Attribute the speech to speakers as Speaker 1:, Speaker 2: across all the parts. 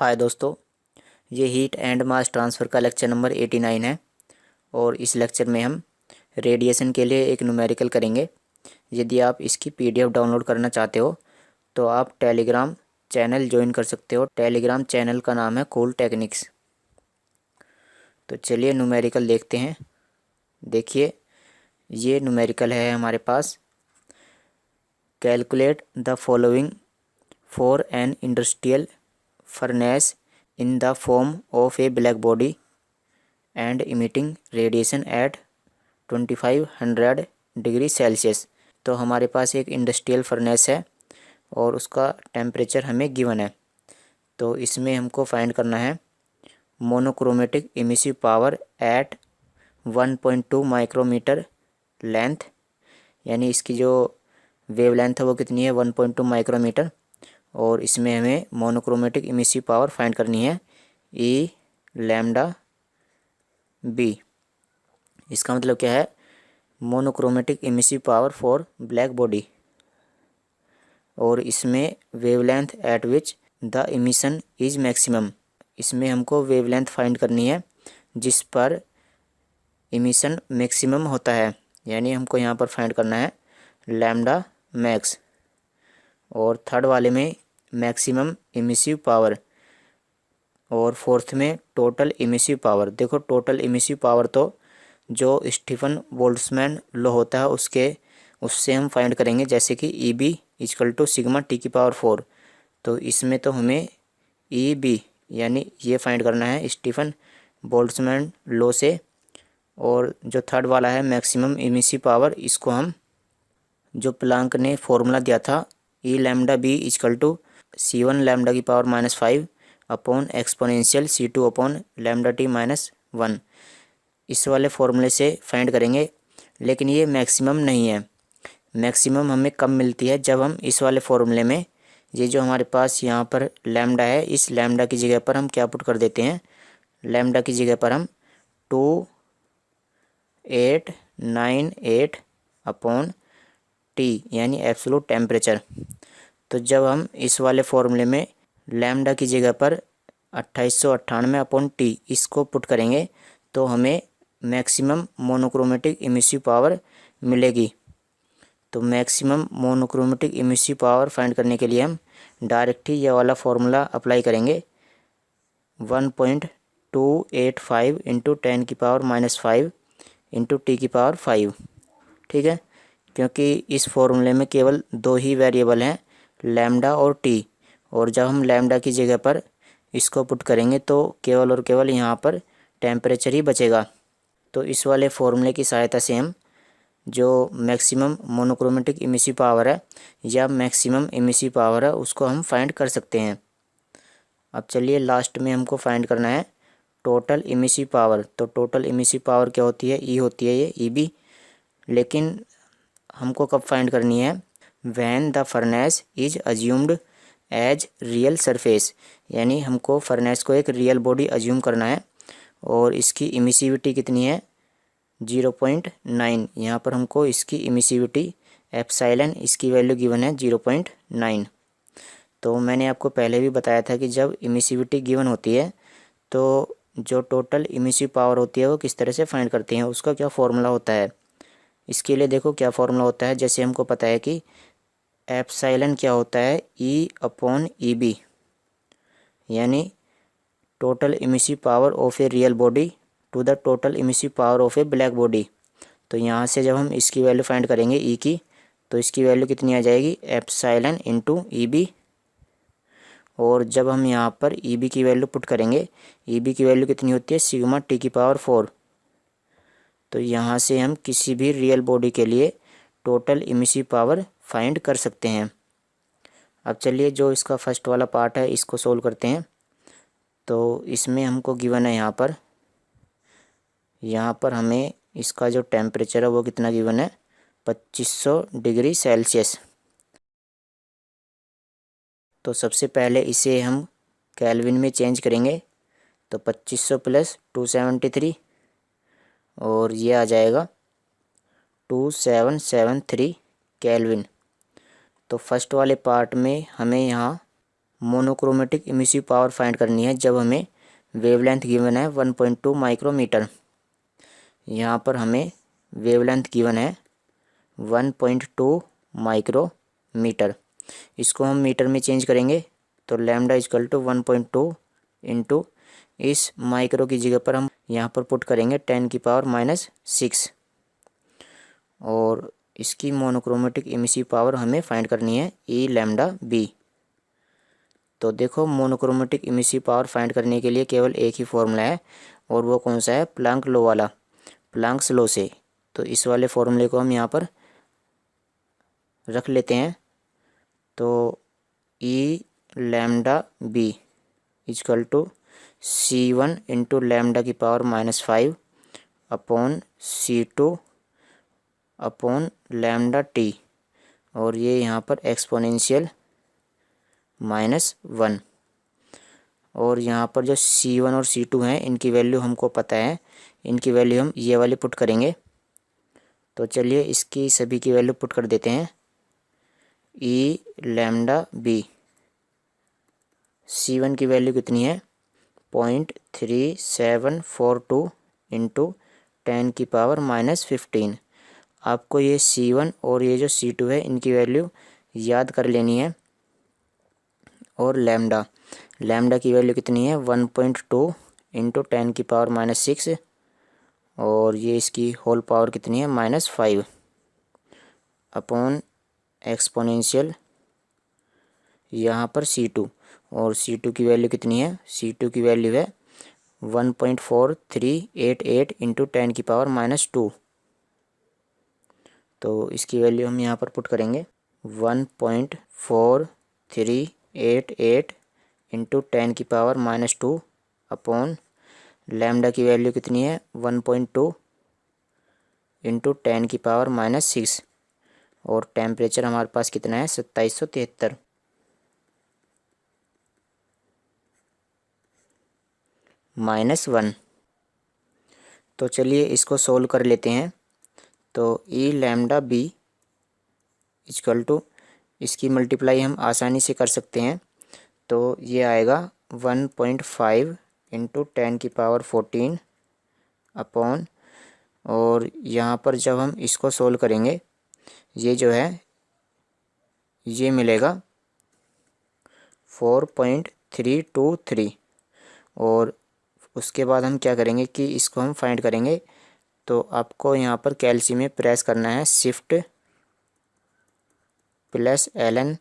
Speaker 1: हाय दोस्तों, ये heat and mass transfer का लेक्चर नंबर 89 है और इस लेक्चर में हम रेडिएशन के लिए एक न्यूमेरिकल करेंगे। यदि आप इसकी पीडीएफ डाउनलोड करना चाहते हो तो आप टेलीग्राम चैनल ज्वाइन कर सकते हो। टेलीग्राम चैनल का नाम है कूल टेक्निक्स। तो चलिए न्यूमेरिकल देखते हैं। देखिए, ये न्यूमेरिकल है हमारे पास। Calculate the following for an industrial furnace in the form of a black body and emitting radiation at 2500 degree Celsius. तो हमारे पास एक इंडस्ट्रियल फर्नेस है और उसका टेम्परेचर हमें गिवन है। तो इसमें हमको फाइंड करना है monochromatic emissive power at 1.2 micrometre length, यानी इसकी जो वेव लेंथ है वो कितनी है 1.2 माइक्रोमीटर। और इसमें हमें मोनोक्रोमेटिक इमिसिव पावर फाइंड करनी है ई लैम्डा बी। इसका मतलब क्या है, monochromatic emissive power for black body, और इसमें wavelength eight which the emission is maximum. इसमें हमको वेवलेंथ फाइंड करनी है जिस पर इमिशन मैक्सिमम होता है, यानी हमको यहाँ पर फाइंड करना है लैम्डा मैक्स। और थर्ड वाले में मैक्सिमम इमिसिव पावर, और फोर्थ में टोटल इमिसिव पावर। देखो, टोटल इमिसिव पावर तो जो स्टीफन बोल्ट्जमैन लॉ होता है उससे हम फाइंड करेंगे, जैसे कि E B equal to sigma T की पावर 4। तो इसमें तो हमें ई बी यानी ये फाइंड करना है स्टीफन बोल्ट्जमैन लॉ से। और जो थर्ड वाला है मैक्सिमम इमिसिव पावर, इसको हम जो प्लांक ने फॉर्मूला दिया था E lambda B equal to C1 lambda की power -5 upon exponential C2 upon lambda T -1, इस वाले फॉर्मूले से फाइंड करेंगे। लेकिन ये मैक्सिमम नहीं है। मैक्सिमम हमें कब मिलती है, जब हम इस वाले फॉर्मूले में ये जो हमारे पास यहाँ पर लैम्डा है, इस लैम्डा की जगह पर हम क्या पुट कर देते हैं, लैम्डा की जगह पर हम 2898 अपॉन टी यानी एब्सोलूट टेम्परेचर। तो जब हम इस वाले फॉर्मूले में लैम्डा की जगह पर 2898 अपॉन टी इसको पुट करेंगे तो हमें मैक्सिमम मोनोक्रोमेटिक इमिसिव पावर मिलेगी। तो maximum monochromatic emissive power find करने के लिए हम डायरेक्ट ही यह वाला फॉर्मूला अप्लाई करेंगे, 1.285 इंटू 10 की पावर -5 इंटू टी की पावर 5। ठीक है, क्योंकि इस फॉर्मूले में केवल दो ही वेरिएबल हैं, लैम्डा और टी। और जब हम लैम्डा की जगह पर इसको पुट करेंगे तो केवल और केवल यहाँ पर टेम्परेचर ही बचेगा। तो इस वाले फॉर्मूले की सहायता से हम जो मैक्सिमम मोनोक्रोमेटिक इमिसिव पावर है या मैक्सिमम इमिसिव पावर है उसको हम फाइंड कर सकते हैं। अब चलिए लास्ट में हमको फाइंड करना है टोटल इमिसिव पावर। तो टोटल इमिसिव पावर क्या होती है, ई होती है ये ई बी। लेकिन हमको कब फाइंड करनी है, when the furnace is assumed as real surface, यानी हमको फर्नेस को एक रियल बॉडी अज्यूम करना है और इसकी इमिसिविटी कितनी है 0.9। यहाँ पर हमको इसकी इमिसिविटी एप्सिलॉन, इसकी वैल्यू गिवन है 0.9। तो मैंने आपको पहले भी बताया था कि जब इमिसिविटी गिवन होती है तो जो टोटल इमिसिव पावर होती है वो किस तरह से फाइंड करते हैं, उसका क्या फॉर्मूला होता है। इसके लिए देखो क्या फॉर्मूला होता है। जैसे हमको पता है कि एप्सिलॉन क्या होता है, ई अपॉन ई बी, यानी total emissive power of a real body to the total emissive power of a black body. तो यहाँ से जब हम इसकी वैल्यू फाइंड करेंगे ई की, तो इसकी वैल्यू कितनी आ जाएगी एप्सिलॉन इंटू ई बी। और जब हम यहाँ पर ई बी की वैल्यू पुट करेंगे, ई बी की वैल्यू कितनी होती है सिग्मा टी की पावर 4। तो यहाँ से हम किसी भी रियल बॉडी के लिए टोटल इमिसिव पावर फाइंड कर सकते हैं। अब चलिए जो इसका फर्स्ट वाला पार्ट है इसको सोल्व करते हैं। तो इसमें हमको गिवन है यहाँ पर हमें इसका जो टेम्परेचर है वो कितना गिवन है 2500 डिग्री सेल्सियस। तो सबसे पहले इसे हम केल्विन में चेंज करेंगे। तो 2500 प्लस 273 और ये आ जाएगा 2773 केल्विन। तो फर्स्ट वाले पार्ट में हमें यहाँ मोनोक्रोमेटिक इमिसिव पावर फाइंड करनी है जब हमें वेवलेंथ गिवन है 1.2 माइक्रोमीटर। यहाँ पर हमें वेवलेंथ गिवन है 1.2 माइक्रोमीटर। इसको हम मीटर में चेंज करेंगे तो लैम्डा इजकल टू 1.2 इंटू इस माइक्रो की जगह पर हम यहाँ पर पुट करेंगे 10⁻⁻⁶, और इसकी मोनोक्रोमेटिक इमिसिव पावर हमें फाइंड करनी है ई लैम्डा बी। तो देखो मोनोक्रोमेटिक इमिसिव पावर फाइंड करने के लिए केवल एक ही फॉर्मूला है, और वो कौन सा है, प्लांक लॉ वाला, प्लांक्स लॉ से। तो इस वाले फॉर्मूले को हम यहाँ पर रख लेते हैं। तो E lambda B equal to C1 into lambda की power -5 upon C2 upon lambda T, और ये यहाँ पर एक्सपोनेंशियल -1। और यहाँ पर जो C1 और C2 हैं इनकी वैल्यू हमको पता है, इनकी वैल्यू हम ये वाली पुट करेंगे। तो चलिए इसकी सभी की वैल्यू पुट कर देते हैं। ई लैम्डा बी, C1 की वैल्यू कितनी है 0.3742 इंटू 10⁻⁻15। आपको ये C1 और ये जो C2 है इनकी वैल्यू याद कर लेनी है। और लैम्डा की वैल्यू कितनी है 1.2 इंटू 10⁻⁻6, और ये इसकी होल पावर कितनी है -5 अपॉन एक्सपोनेंशियल यहाँ पर C2, और C2 की वैल्यू कितनी है, C2 की वैल्यू है 1.4388 इंटू 10⁻⁻2। तो इसकी वैल्यू हम यहाँ पर पुट करेंगे 1.4388 इंटू 10⁻⁻2 अपॉन लैम्डा की वैल्यू कितनी है 1.2 इंटू 10⁻⁻6, और टेम्परेचर हमारे पास कितना है 2773 -1। तो चलिए इसको सोल्व कर लेते हैं। तो E lambda B equal to, इसकी मल्टीप्लाई हम आसानी से कर सकते हैं। तो ये आएगा 1.5 इंटू 10⁻14 अपॉन, और यहाँ पर जब हम इसको सोल्व करेंगे ये जो है ये मिलेगा 4.323, और उसके बाद हम क्या करेंगे कि इसको हम फाइंड करेंगे। तो आपको यहाँ पर कैल्सी में प्रेस करना है शिफ्ट प्लस LN,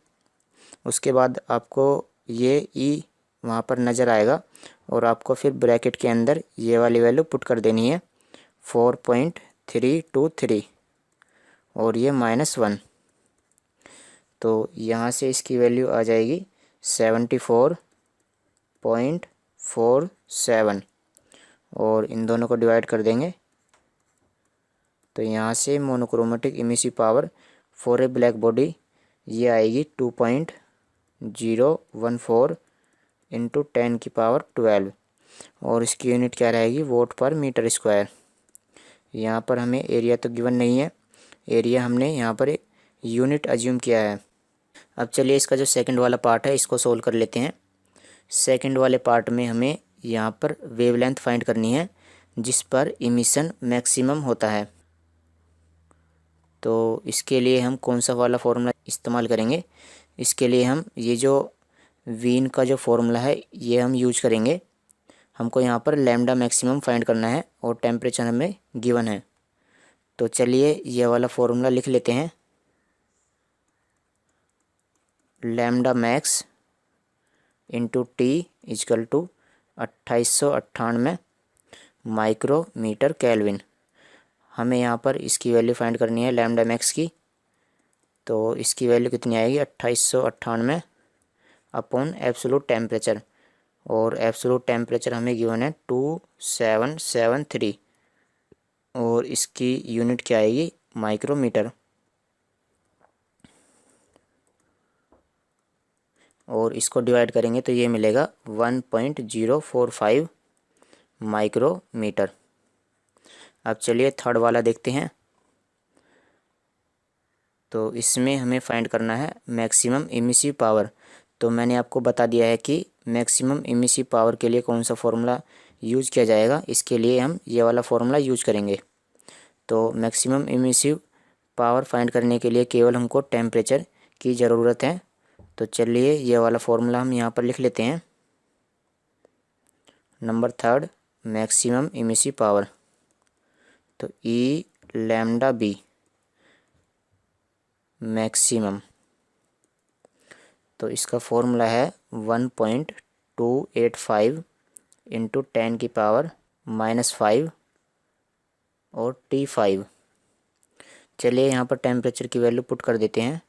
Speaker 1: उसके बाद आपको ये ई वहाँ पर नज़र आएगा, और आपको फिर ब्रैकेट के अंदर ये वाली वैल्यू पुट कर देनी है 4.323 और ये -1। तो यहाँ से इसकी वैल्यू आ जाएगी 74.47, और इन दोनों को डिवाइड कर देंगे। तो यहाँ से monochromatic emissive power for a black body ये आएगी 2.014 इंटू 10⁻12, और इसकी यूनिट क्या रहेगी वोट पर मीटर स्क्वायर। यहाँ पर हमें एरिया तो गिवन नहीं है, एरिया हमने यहाँ पर एक यूनिट अज्यूम किया है। अब चलिए इसका जो सेकंड वाला पार्ट है इसको सोल्व कर लेते हैं। सेकंड वाले पार्ट में हमें यहाँ पर वेवलेंथ फाइंड करनी है जिस पर इमिशन मैक्सिमम होता है। तो इसके लिए हम कौन सा वाला फॉर्मूला इस्तेमाल करेंगे, इसके लिए हम ये जो वीन का जो फॉर्मूला है ये हम यूज करेंगे। हमको यहाँ पर लैम्डा मैक्सिमम फाइंड करना है और टेम्परेचर हमें गिवन है। तो चलिए ये वाला फॉर्मूला लिख लेते हैं। Lambda max into T equal to 2898 micrometre kelvin. हमें यहाँ पर इसकी वैल्यू फाइंड करनी है लैम्डा मैक्स की। तो इसकी वैल्यू कितनी आएगी 2898 अपॉन एब्सोलूट टेम्परेचर, और एब्सोलूट टेम्परेचर हमें गिवन है 2773, और इसकी यूनिट क्या आएगी माइक्रोमीटर। और इसको डिवाइड करेंगे तो ये मिलेगा 1.045 माइक्रोमीटर। अब चलिए थर्ड वाला देखते हैं। तो इसमें हमें फाइंड करना है मैक्सिमम इमिसिव पावर। तो मैंने आपको बता दिया है कि मैक्सिमम इमिसिव पावर के लिए कौन सा फॉर्मूला यूज़ किया जाएगा। इसके लिए हम ये वाला फॉर्मूला यूज़ करेंगे। तो मैक्सिमम इमिसिव पावर फाइंड करने के लिए केवल हमको टेम्परेचर की ज़रूरत है। तो चलिए ये वाला फॉर्मूला हम यहाँ पर लिख लेते हैं। नंबर 3 मैक्सिमम इमिसिव पावर, तो ई लैम्डा बी मैक्सिमम, तो इसका फॉर्मूला है 1.285 इंटू 10⁻⁻5 और T5। चलिए यहाँ पर टेम्परेचर की वैल्यू पुट कर देते हैं।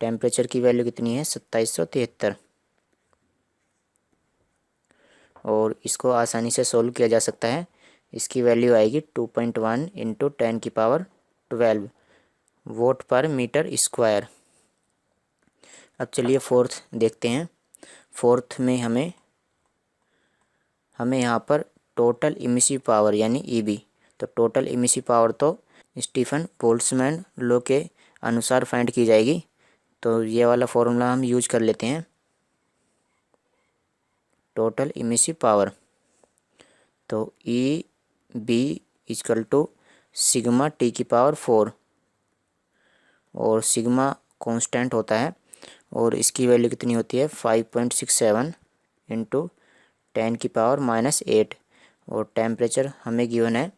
Speaker 1: टेम्परेचर की वैल्यू कितनी है 2773, और इसको आसानी से सोल्व किया जा सकता है। इसकी वैल्यू आएगी 2.1 इंटू 10⁻12 वोट पर मीटर स्क्वायर। अब चलिए फोर्थ देखते हैं। फोर्थ में हमें यहाँ पर टोटल इमिसिव पावर यानी ईबी, तो टोटल इमिसिव पावर तो स्टीफन बोल्ट्जमैन लॉ के अनुसार फाइंड की जाएगी। तो ये वाला फॉर्मूला हम यूज कर लेते हैं। टोटल इमिसिव पावर, तो E B equal to sigma T की पावर 4, और सिग्मा कांस्टेंट होता है और इसकी वैल्यू कितनी होती है 5.67 इंटू 10⁻⁻8, और टेम्परेचर हमें गिवन है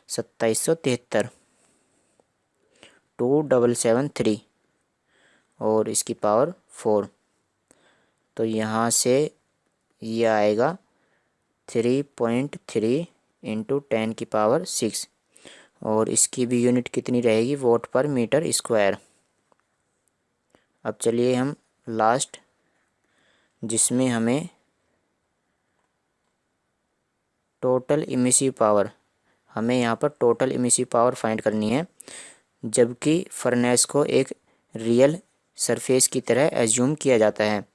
Speaker 1: 2773 2773, और इसकी पावर 4। तो यहाँ से ये आएगा 3.3 इंटू 10⁻6, और इसकी भी यूनिट कितनी रहेगी वोट पर मीटर स्क्वायर। अब चलिए हम लास्ट, जिसमें हमें टोटल इमिसिव पावर, हमें यहाँ पर टोटल इमिसिव पावर फाइंड करनी है, जबकि फर्नेस को एक रियल सरफेस की तरह एज्यूम किया जाता है।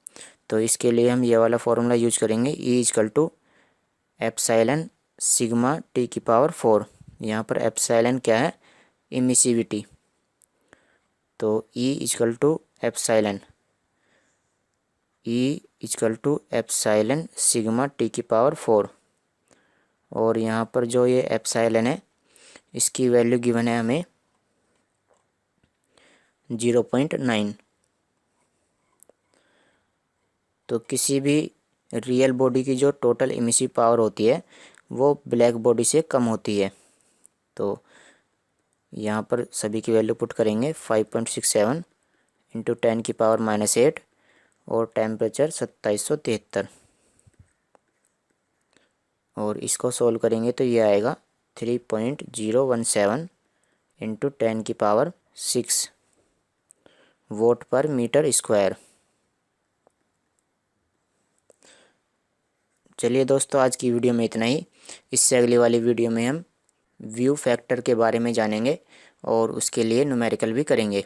Speaker 1: तो इसके लिए हम ये वाला फॉर्मूला यूज करेंगे, E equal to epsilon sigma T की पावर 4। यहाँ पर एप्साइलन क्या है इमिसिविटी, तो E equal to epsilon, E equal to epsilon sigma T की पावर 4, और यहाँ पर जो ये एप्साइलन है इसकी वैल्यू गिवन है हमें 0.9। तो किसी भी रियल बॉडी की जो टोटल इमिसिव पावर होती है वो ब्लैक बॉडी से कम होती है। तो यहाँ पर सभी की वैल्यू पुट करेंगे 5.67 इंटू 10⁻⁻8 और टेम्परेचर 2773, और इसको सोल्व करेंगे तो ये आएगा 3.017 इंटू 10⁻6 वोट पर मीटर स्क्वायर। चलिए दोस्तों, आज की वीडियो में इतना ही। इससे अगली वाली वीडियो में हम व्यू फैक्टर के बारे में जानेंगे और उसके लिए न्यूमेरिकल भी करेंगे।